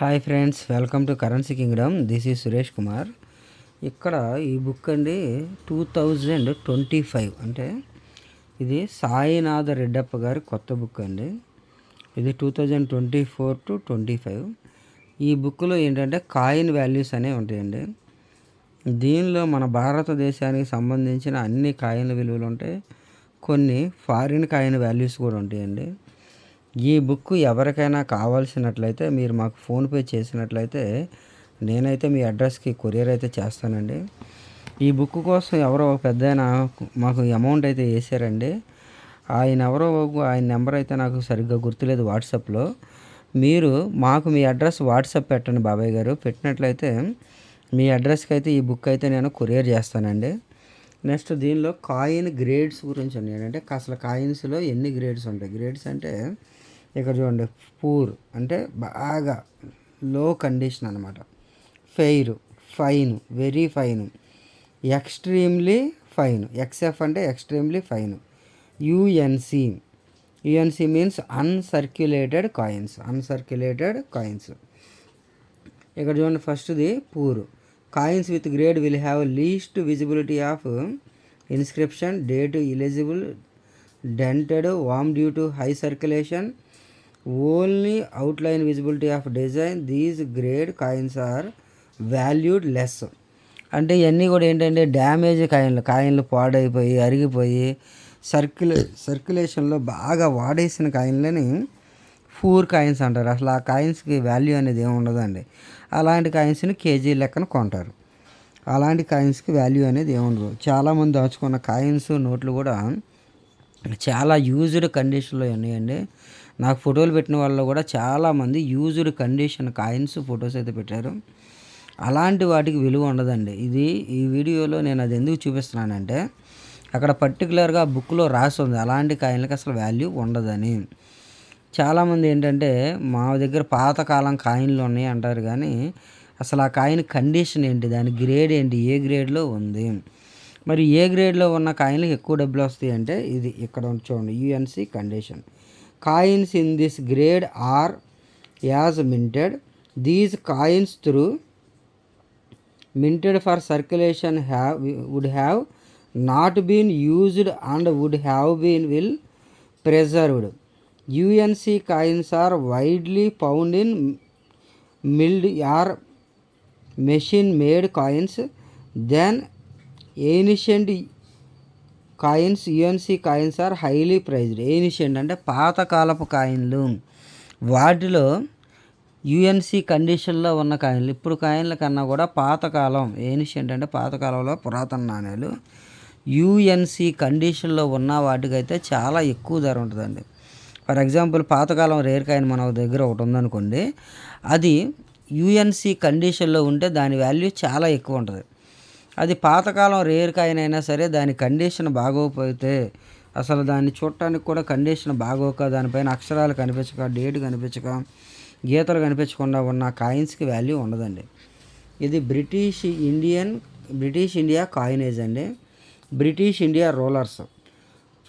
Hi friends, welcome to currency Kingdom. This is Suresh Kumar. ఇక్కడ ఈ book అండి 2025 అంటే ఇది సాయినాథ రెడ్డప్ప గారి కొత్త బుక్ అండి. ఇది 2024 to 25. ఈ బుక్లో ఏంటంటే కాయిన్ వాల్యూస్ అనేవి ఉంటాయండి. దీనిలో మన భారతదేశానికి సంబంధించిన అన్ని కాయిన్ల విలువలు ఉంటాయి, కొన్ని ఫారిన్ కాయిన్ వాల్యూస్ కూడా ఉంటాయండి. ఈ బుక్ ఎవరికైనా కావాల్సినట్లయితే మీరు మాకు ఫోన్పే చేసినట్లయితే నేనైతే మీ అడ్రస్కి కొరియర్ అయితే చేస్తానండి. ఈ బుక్ కోసం ఎవరో ఒక పెద్దాయన మాకు అమౌంట్ అయితే వేసారండి. ఆయన నెంబర్ అయితే నాకు సరిగ్గా గుర్తులేదు వాట్సాప్లో. మీరు మాకు మీ అడ్రస్ వాట్సాప్ పెట్టండి బాబాయ్ గారు. పెట్టినట్లయితే మీ అడ్రస్కి అయితే ఈ బుక్ అయితే నేను కొరియర్ చేస్తానండి. నెక్స్ట్ దీనిలో కాయిన్ గ్రేడ్స్ గురించి ఉన్నాయండి. అంటే అసలు కాయిన్స్లో ఎన్ని గ్రేడ్స్ ఉంటాయి. గ్రేడ్స్ అంటే ఇక్కడ చూడండి, పూర్ అంటే బాగా లో కండిషన్ అనమాట, fair, fine, very fine, extremely fine, XF అంటే extremely fine, UNC means uncirculated coins. ఇక్కడ చూడండి, ఫస్ట్ది poor. Coins with grade will have least visibility of inscription, date illegible, dented, worn due to high circulation, only outline visibility of design. These grade coins are valued less. అంటే ఇవన్నీ కూడా ఏంటంటే damage కాయిన్లు పాడైపోయి అరిగిపోయి సర్క్యులేషన్లో బాగా వాడేసిన కాయిన్లని పూర్ కాయిన్స్ అంటారు. అసలు ఆ కాయిన్స్కి వాల్యూ అనేది ఏమి ఉండదండి. అలాంటి కాయిన్స్ని కేజీ లెక్కన కొంటారు. అలాంటి కాయిన్స్కి వాల్యూ అనేది ఏముండదు. చాలామంది దాచుకున్న కాయిన్స్, నోట్లు కూడా చాలా యూజ్డ్ కండిషన్లో ఉన్నాయండి. నాకు ఫోటోలు పెట్టిన వాళ్ళు కూడా చాలామంది యూజ్డ్ కండిషన్ కాయిన్స్ ఫొటోస్ అయితే పెట్టారు. అలాంటి వాటికి విలువ ఉండదండి. ఈ వీడియోలో నేను అది ఎందుకు చూపిస్తున్నానంటే అక్కడ పర్టికులర్గా బుక్లో రాసి ఉంది అలాంటి కాయిన్లకి అసలు వాల్యూ ఉండదని. చాలామంది ఏంటంటే మా దగ్గర పాతకాలం కాయిన్లు ఉన్నాయి అంటారు, కానీ అసలు ఆ కాయిన్ కండిషన్ ఏంటి, దాని గ్రేడ్ ఏంటి, ఏ గ్రేడ్లో ఉంది. మరి ఏ గ్రేడ్లో ఉన్న కాయిన్లకు ఎక్కువ డబ్బులు వస్తాయి అంటే ఇది ఇక్కడ చూడండి, UNC condition. Coins in this grade are as minted. These coins through minted for circulation would have not been used and would have been well preserved. UNC coins are widely found in milled or machine made coins. Then ancient coins, UNC coins are highly prized. Ancient అంటే పాతకాలపు కాయిన్లు, వాటిలో UNC కండిషన్లో ఉన్న కాయిన్లు. ఇప్పుడు కాయిన్ల కన్నా కూడా పాతకాలం, ఏన్షియంట్ అంటే పాతకాలంలో పురాతన నాణ్యాలు, యుఎన్సి కండిషన్లో ఉన్న వాటికైతే చాలా ఎక్కువ ధర ఉంటుందండి. ఫర్ ఎగ్జాంపుల్ పాతకాలం రేర్ కాయిన్ మన దగ్గర ఒకటి ఉందనుకోండి, అది యుఎన్సి కండిషన్లో ఉంటే దాని వాల్యూ చాలా ఎక్కువ ఉంటుంది. అది పాతకాలం రేర్ కాయిన్ అయినా సరే దాని కండిషన్ బాగోకపోతే, అసలు దాన్ని చూడటానికి కూడా కండిషన్ బాగోక, దానిపైన అక్షరాలు కనిపించక, డేట్ కనిపించక, గీతలు కనిపించకుండా ఉన్న కాయిన్స్కి వాల్యూ ఉండదండి. ఇది బ్రిటిష్ ఇండియా కాయినేజ్ అండి. బ్రిటిష్ ఇండియా రూలర్స్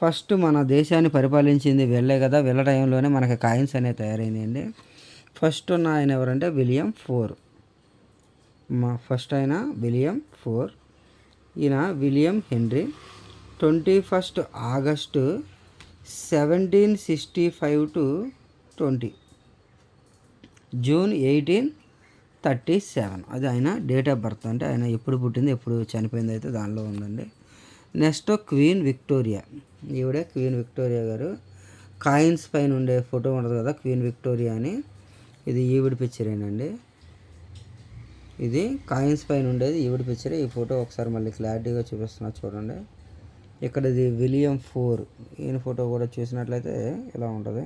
ఫస్ట్ మన దేశాన్ని పరిపాలించింది వీళ్ళే కదా. వీళ్ళ టైంలోనే మనకి కాయిన్స్ అనేవి తయారైనాయండి. ఫస్ట్ ఉన్న ఆయన ఎవరంటే విలియం ఫోర్. William four. ఈయన William Henry. 21 August 1765 to 20 June 1837 అది ఆయన డేట్ ఆఫ్ బర్త్. అంటే ఆయన ఎప్పుడు పుట్టింది ఎప్పుడు చనిపోయింది అయితే దానిలో ఉందండి. Next queen Victoria. ఈవిడే క్వీన్ విక్టోరియా గారు. కాయిన్స్ పైన ఉండే ఫోటో ఉంటుంది కదా, క్వీన్ విక్టోరియా అని, ఇది ఈవిడ పిక్చరేనండి. ఇది కాయిన్స్ పైన ఉండేది ఈవిడ పిక్చరే. ఈ ఫోటో ఒకసారి మళ్ళీ క్లారిటీగా చూపిస్తున్నా చూడండి. ఇక్కడ ఇది విలియం ఫోర్, ఈయన ఫోటో కూడా చూసినట్లయితే ఇలా ఉంటుంది.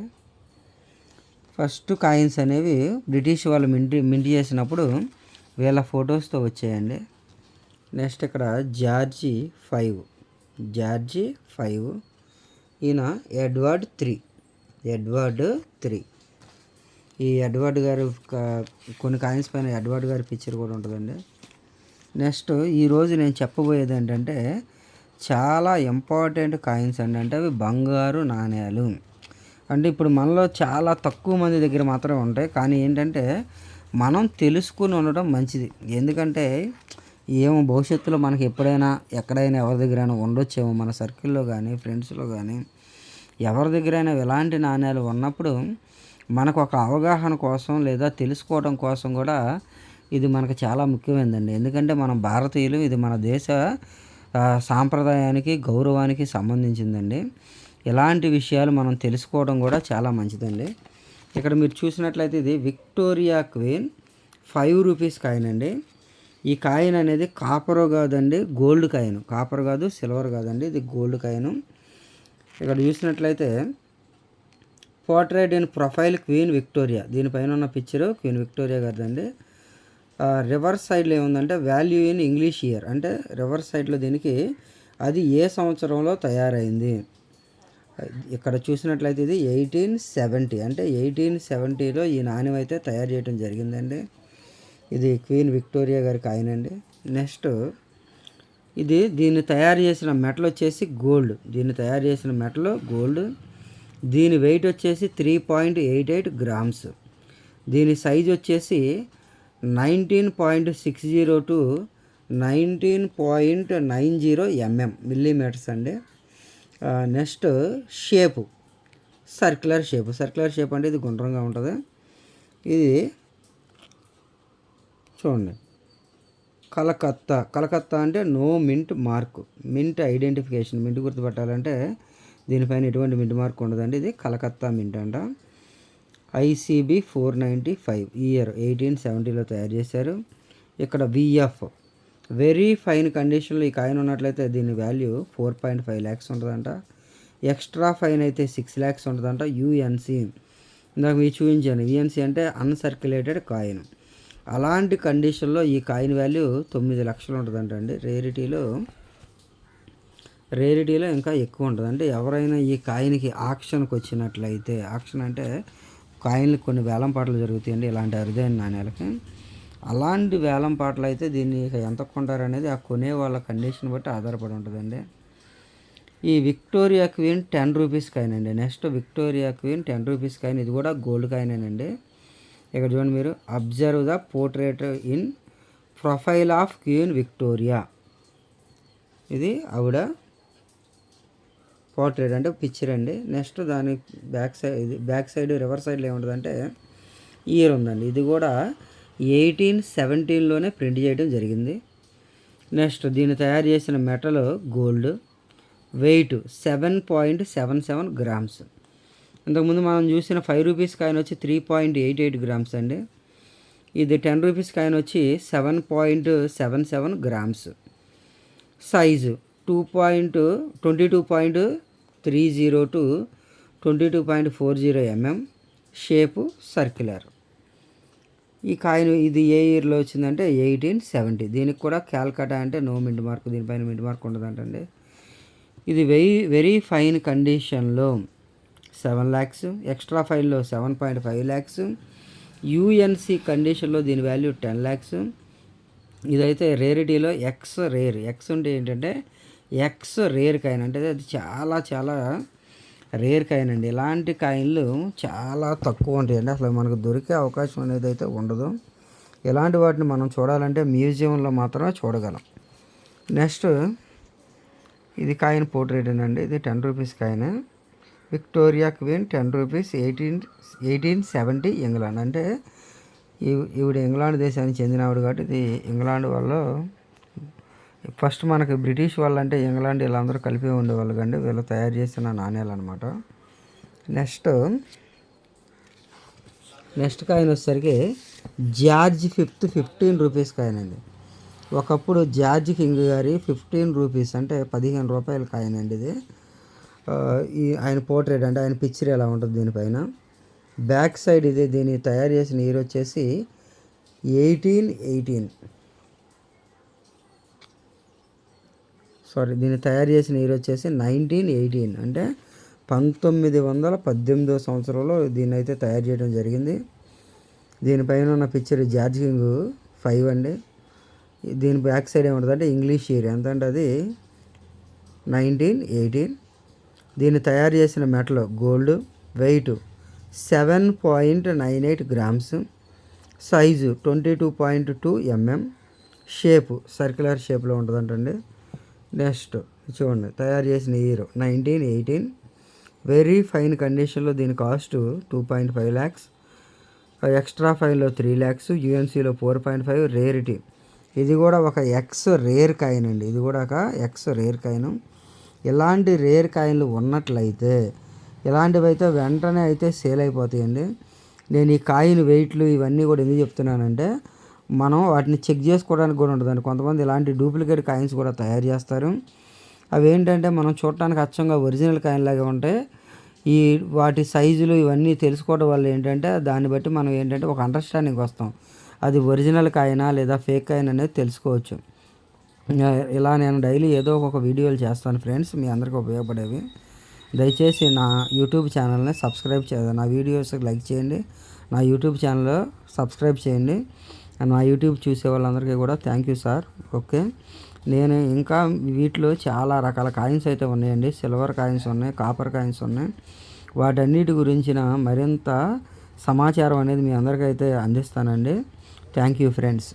ఫస్ట్ కాయిన్స్ అనేవి బ్రిటిష్ వాళ్ళు మింట్ చేసినప్పుడు వీళ్ళ ఫొటోస్తో వచ్చాయండి. నెక్స్ట్ ఇక్కడ జార్జి ఫైవ్. ఈయన ఎడ్వర్డ్ త్రీ. ఈ ఎడ్వర్డ్ గారు కొన్ని కాయిన్స్ పైన ఎడ్వర్డ్ గారి పిక్చర్ కూడా ఉంటుందండి. నెక్స్ట్ ఈరోజు నేను చెప్పబోయేది ఏంటంటే చాలా ఇంపార్టెంట్ కాయిన్స్ అండి. అంటే అవి బంగారు నాణ్యాలు. అంటే ఇప్పుడు మనలో చాలా తక్కువ మంది దగ్గర మాత్రమే ఉంటాయి, కానీ ఏంటంటే మనం తెలుసుకుని ఉండడం మంచిది. ఎందుకంటే ఏమో భవిష్యత్తులో మనకి ఎప్పుడైనా ఎక్కడైనా ఎవరి దగ్గరైనా ఉండొచ్చేమో, మన సర్కిల్‌లో గానీ, ఫ్రెండ్స్‌లో గానీ ఎవరి దగ్గరైనా ఇలాంటి నాణేలు ఉన్నప్పుడు మనకు ఒక అవగాహన కోసం లేదా తెలుసుకోవడం కోసం కూడా ఇది మనకు చాలా ముఖ్యమైనదండి. ఎందుకంటే మనం భారతీయులు, ఇది మన దేశ సాంప్రదాయానికి, గౌరవానికి సంబంధించిందండి. ఇలాంటి విషయాలు మనం తెలుసుకోవడం కూడా చాలా మంచిదండి. ఇక్కడ మీరు చూసినట్లయితే ఇది విక్టోరియా క్వీన్ 5 రూపీస్ కాయిన్ అండి. ఈ కాయిన్ అనేది కాపర్ కాదండి, గోల్డ్ కాయిన్. కాపర్ కాదు, సిల్వర్ కాదండి, ఇది గోల్డ్ కాయిన్. ఇక్కడ చూసినట్లయితే portrait in profile queen Victoria, దీనిపైన ఉన్న పిక్చరు క్వీన్ విక్టోరియా గారిదండి. రివర్స్ సైడ్లో ఏముందంటే వాల్యూ ఇన్ ఇంగ్లీష్ ఇయర్, అంటే రివర్స్ సైడ్లో దీనికి అది ఏ సంవత్సరంలో తయారైంది. ఇక్కడ చూసినట్లయితే ఇది 1870, అంటే 1870లో ఈ నాణ్యం అయితే తయారు చేయడం జరిగిందండి. ఇది క్వీన్ విక్టోరియా గారి కాయిన్ అండి. నెక్స్ట్ దీన్ని తయారు చేసిన మెటల్ వచ్చేసి గోల్డ్. దీని వెయిట్ వచ్చేసి 3.88 గ్రామ్స్. దీని సైజ్ వచ్చేసి 19.60 టు 19.90 మిల్లీమీటర్స్ అండి. నెక్స్ట్ షేపు సర్క్యులర్ షేప్ అంటే ఇది గుండ్రంగా ఉంటుంది. ఇది చూడండి, కలకత్తా అంటే no mint mark, mint identification, mint గుర్తుపట్టాలంటే దీనిపైన ఎటువంటి మింట్ మార్క్ ఉండదండి. ఇది కలకత్తా మింట్ అంట. ICB 495, ఇయర్ 1870లో తయారు చేశారు. ఇక్కడ VF వెరీ ఫైన్ కండిషన్లో ఈ కాయిన్ ఉన్నట్లయితే దీని వాల్యూ 4.5 lakhs ఉంటుందంట. ఎక్స్ట్రా ఫైన్ అయితే 6 lakhs ఉంటుందంట. UNC ఇందాక మీకు చూపించాను, UNC అంటే అన్సర్క్యులేటెడ్ కాయిన్. అలాంటి కండిషన్లో ఈ కాయిన్ వాల్యూ 9 లక్షలు ఉంటుందంట అండి. రేరిటీలో ఇంకా ఎక్కువ ఉంటుంది. అంటే ఎవరైనా ఈ కాయిన్కి ఆక్షన్కి వచ్చినట్లయితే, ఆక్షన్ అంటే కాయిన్లు కొన్ని వేలం పాటలు జరుగుతాయండి ఇలాంటి అరుదైన నాణ్యాలకి. అలాంటి వేలం పాటలు అయితే దీన్ని ఎంత కొంటారు అనేది ఆ కొనే వాళ్ళ కండిషన్ బట్టి ఆధారపడి ఉంటుందండి. ఈ విక్టోరియా క్వీన్ 10 రూపీస్ కాయిన్ అండి. Next Victoria queen 10 rupees coin, ఇది కూడా గోల్డ్ కాయినేనండి. ఇక్కడ చూడండి మీరు, observe the portrait in profile of queen Victoria. ఇది ఆవిడ పోర్ట్రేట్ అంటే పిక్చర్ అండి. నెక్స్ట్ దాని బ్యాక్ సైడ్ రివర్స్ సైడ్లో ఏముంటుందంటే ఇయర్ ఉందండి. ఇది కూడా 1817లోనే ప్రింట్ చేయడం జరిగింది. నెక్స్ట్ దీన్ని తయారు చేసిన మెటల్ గోల్డ్, వెయిట్ 7.77 గ్రామ్స్. ఇంతకుముందు మనం చూసిన 5 రూపీస్ కాయిన్ వచ్చి 3.88 గ్రామ్స్ అండి. ఇది 10 రూపీస్ కాయిన్ వచ్చి 7.77 grams. Size 22.30 to 22.40 shape circular. ఈ కాయిన్ ఇది ఏ ఇయర్లో వచ్చిందంటే 1870. దీనికి కూడా క్యాల్కటా అంటే నో మింట్ మార్క్, దీనిపైన మింట్ మార్క్ ఉండదంటండి. ఇది వెరీ ఫైన్ కండిషన్లో 7 lakhs, ఎక్స్ట్రా ఫైన్లో 7.5 lakhs, UNC కండిషన్లో దీని వాల్యూ 10 lakhs. ఇదైతే రేరిటీలో ఎక్స్ అంటే ఏంటంటే ఎక్స్ రేర్ కాయిన్, అంటే అది చాలా రేర్ కాయిన్ అండి. ఇలాంటి కాయిన్లు చాలా తక్కువ ఉంటాయండి, అసలు మనకు దొరికే అవకాశం అనేది అయితే ఉండదు. ఇలాంటి వాటిని మనం చూడాలంటే మ్యూజియంలో మాత్రమే చూడగలం. నెక్స్ట్ ఇది కాయిన్ పోర్ట్రేట్ అండి. ఇది 10 rupees coin. Victoria queen 10 rupees 1870 England, అంటే ఈవిడ ఇంగ్లాండ్ దేశానికి చెందినవాడు కాబట్టి ఇది ఇంగ్లాండ్ వాళ్ళు ఫస్ట్ మనకి బ్రిటిష్ వాళ్ళు అంటే ఇంగ్లాండ్ వీళ్ళందరూ కలిపి ఉండేవాళ్ళు కండి, వీళ్ళు తయారు చేసిన నాణ్యాలు అనమాట. నెక్స్ట్ కాయిన్ వచ్చేసరికి జార్జ్ 5th 15 రూపీస్ కాయిన్ అండి. ఒకప్పుడు జార్జ్ కింగ్ గారి 15 రూపీస్ అంటే 15 రూపాయల కాయిన్ అండి ఇది. ఈ ఆయన పోర్ట్రేట్ అంటే ఆయన పిక్చర్ ఎలా ఉంటుంది దీనిపైన. బ్యాక్ సైడ్ ఇది, దీన్ని తయారు చేసిన ఇయర్ వచ్చేసి 1918, అంటే 1918 సంవత్సరంలో దీన్ని అయితే తయారు చేయడం జరిగింది. దీనిపైన ఉన్న పిక్చర్ జార్జ్ కింగ్ 5 అండి. దీని బ్యాక్ సైడ్ ఏముంటుంది అంటే ఇంగ్లీష్ ఇయర్ ఎంత అంటే అది 1918. దీన్ని తయారు చేసిన metal gold, weight 7.98 grams. Size 22.2 mm, shape circular షేప్లో ఉంటుందంటండి. నెక్స్ట్ చూడండి తయారు చేసిన ఇయర్ 1918, వెరీ ఫైన్ కండిషన్లో దీని కాస్ట్ 2.5 lakhs, ఎక్స్ట్రా ఫైన్లో 3 lakhs, యూఎన్సీలో 4.5, రేరిటీ. ఇది కూడా ఒక ఎక్స్ రేర్ కాయిన్ అండి, ఇది కూడా ఒక ఎక్స్ రేర్ కాయిన్. ఇలాంటి రేర్ కాయిన్లు ఉన్నట్లయితే ఇలాంటివి అయితే వెంటనే అయితే సేల్ అయిపోతాయండి. నేను ఈ కాయిన్ వెయిట్లు ఇవన్నీ కూడా ఎందుకు చెప్తున్నానంటే మనం వాటిని చెక్ చేసుకోవడానికి కూడా ఉంటుందండి. కొంతమంది ఇలాంటి డూప్లికేట్ కాయిన్స్ కూడా తయారు చేస్తారు. అవి ఏంటంటే మనం చూడటానికి అచ్చంగా ఒరిజినల్ కాయిన్ లాగా ఉంటాయి. ఈ వాటి సైజులు ఇవన్నీ తెలుసుకోవడం వల్ల ఏంటంటే దాన్ని బట్టి మనం ఏంటంటే ఒక అండర్స్టాండింగ్ వస్తాం, అది ఒరిజినల్ కాయినా లేదా ఫేక్ కాయిన్ అనేది తెలుసుకోవచ్చు. ఇలా నేను డైలీ ఏదో ఒక వీడియోలు చేస్తాను ఫ్రెండ్స్, మీ అందరికీ ఉపయోగపడేవి. దయచేసి నా యూట్యూబ్ ఛానల్ని సబ్స్క్రైబ్ చేయండి, నా వీడియోస్ లైక్ చేయండి, నా యూట్యూబ్ ఛానల్ సబ్స్క్రైబ్ చేయండి. నా యూట్యూబ్ చూసే వాళ్ళందరికీ కూడా థ్యాంక్ యూ సార్. ఓకే, నేను ఇంకా వీటిలో చాలా రకాల కాయిన్స్ అయితే ఉన్నాయండి. సిల్వర్ కాయిన్స్ ఉన్నాయి, కాపర్ కాయిన్స్ ఉన్నాయి. వాటన్నిటి గురించిన మరింత సమాచారం అనేది మీ అందరికీ అయితే అందిస్తానండి. Thank you friends.